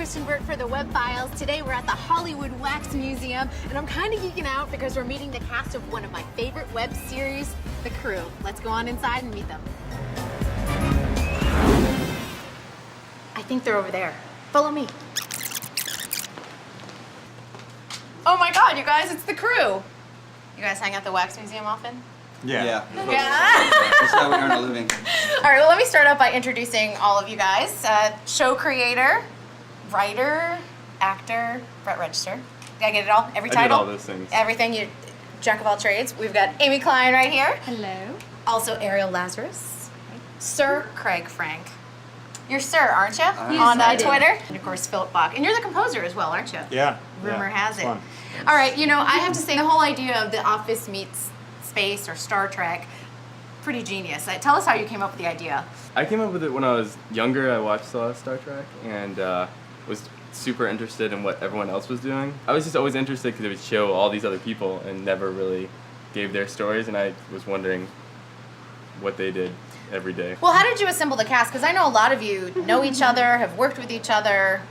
Kristen Burt for the Web.Files. Today we're at the Hollywood Wax Museum, and I'm kind of geeking out because we're meeting the cast of one of my favorite web series, The Crew. Let's go on inside and meet them. I think they're over there. Follow me. Oh my God, you guys, it's The Crew. You guys hang out at the Wax Museum often? Yeah. Yeah. That's how we earn a living. All right, well, let me start out by introducing all of you guys. Show creator, writer, actor, Brett Register. Did I get it all? Every title? I did all those things. Everything, you jack of all trades. We've got Amy Klein right here. Hello. Also Ariel Lazarus. Sir Craig Frank. You're Sir, aren't you? Yes, On I do. Twitter. And of course, Philip Bach. And you're the composer as well, aren't you? Yeah. Rumor has it. Fun. All right, you know, I have to say the whole idea of The Office meets Space or Star Trek, pretty genius. Tell us how you came up with the idea. I came up with it when I was younger. I watched a lot of Star Trek and was super interested in what everyone else was doing. I was just always interested because it would show all these other people and never really gave their stories, and I was wondering what they did every day. Well, how did you assemble the cast? Because I know a lot of you know each other, have worked with each other.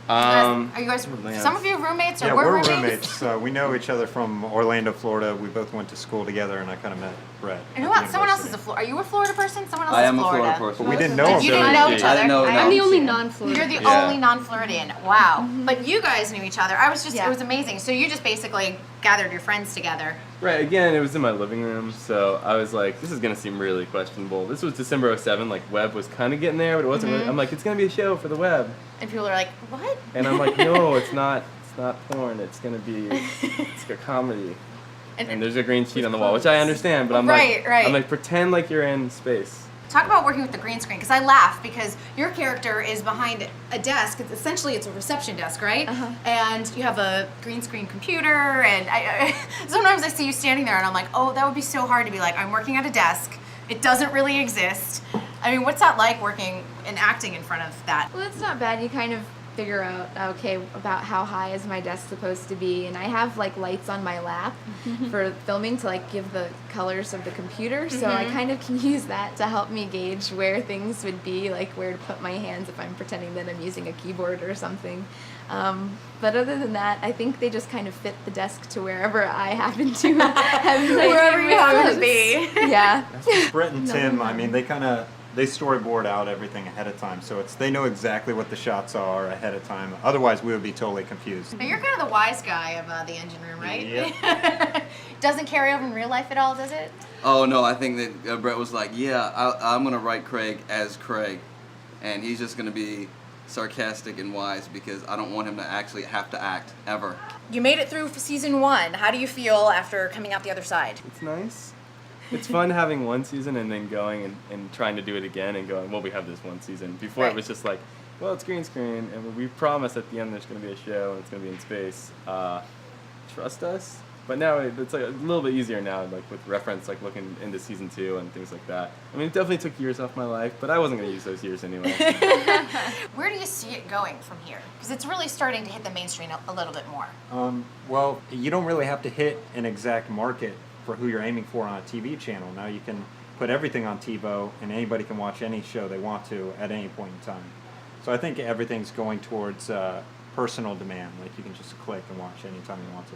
Are you guys, some of you roommates or Yeah, were we're roommates? roommates. We know each other from Orlando, Florida. We both went to school together, and I kind of met Brett. And at who the else? Someone else is a university. Florida. Are you a Florida person? Someone else I is am a Florida. Florida person. But we didn't know And him. you didn't know each I other? didn't know. I'm the only no. non-Florida. You're the Yeah. only non-Floridian. Wow. But you guys knew each other. I was just, Yeah. it was amazing. So you just basically gathered your friends together. Right, again, it was in my living room, so I was like, this is going to seem really questionable. This was December '07, like, web was kind of getting there, but it wasn't really, I'm like, it's going to be a show for the web. And people are like, what? And I'm like, no, it's not porn, it's going to be, it's a comedy. And there's a green sheet on the wall, which I understand, but I'm Right, like, right. I'm like, pretend like you're in space. Talk about working with the green screen, because I laugh because your character is behind a desk. Essentially, it's a reception desk, right? Uh-huh. And you have a green screen computer, and sometimes I see you standing there, and I'm like, oh, that would be so hard to be like, I'm working at a desk. It doesn't really exist. I mean, what's that like working and acting in front of that? Well, it's not bad. You kind of figure out, okay, about how high is my desk supposed to be, and I have like lights on my lap for filming to like give the colors of the computer, so I kind of can use that to help me gauge where things would be, like where to put my hands if I'm pretending that I'm using a keyboard or something. But other than that, I think they just kind of fit the desk to wherever I happen to have Wherever you happen to be. Yeah. Brett and Tim, I mean, they storyboard out everything ahead of time, so they know exactly what the shots are ahead of time. Otherwise, we would be totally confused. Now, you're kind of the wise guy of the engine room, right? Yep. Doesn't carry over in real life at all, does it? Oh no, I think that Brett was like, yeah, I'm gonna write Craig as Craig, and he's just gonna be sarcastic and wise because I don't want him to actually have to act ever. You made it through season 1. How do you feel after coming out the other side? It's nice. It's fun having one season and then going and trying to do it again and going, well, we have this one season. Before Right. it was just like, well, it's green screen, and we promise at the end there's going to be a show and it's going to be in space. Trust us. But now it's like a little bit easier now, like with reference, like looking into season 2 and things like that. I mean, it definitely took years off my life, but I wasn't going to use those years anyway. Where do you see it going from here? Because it's really starting to hit the mainstream a little bit more. Well, you don't really have to hit an exact market for who you're aiming for on a TV channel. Now you can put everything on TiVo, and anybody can watch any show they want to at any point in time. So I think everything's going towards personal demand. Like you can just click and watch anytime you want to.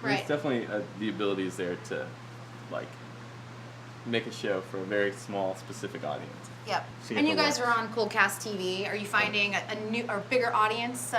There's Right. definitely the abilities there to, like, make a show for a very small, specific audience. Yep. See And if you it guys works. are on Coldcast TV. Are you finding a new or bigger audience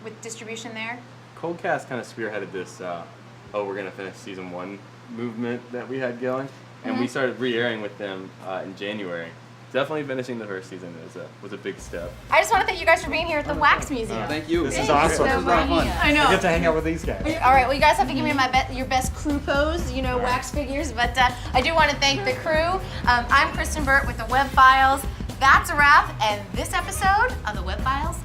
with distribution there? Coldcast kind of spearheaded this, we're going to finish season 1 movement that we had going. And we started re-airing with them in January. Definitely finishing the first season was a big step. I just want to thank you guys for being here at the Wax Museum. Thank you. This is awesome. This is a lot of fun. I know. I get to hang out with these guys. All right, well, you guys have to give me your best crew pose, you know, wax figures, but I do want to thank the crew. I'm Kristen Burt with the Web-Files. That's a wrap, and this episode of the Web-Files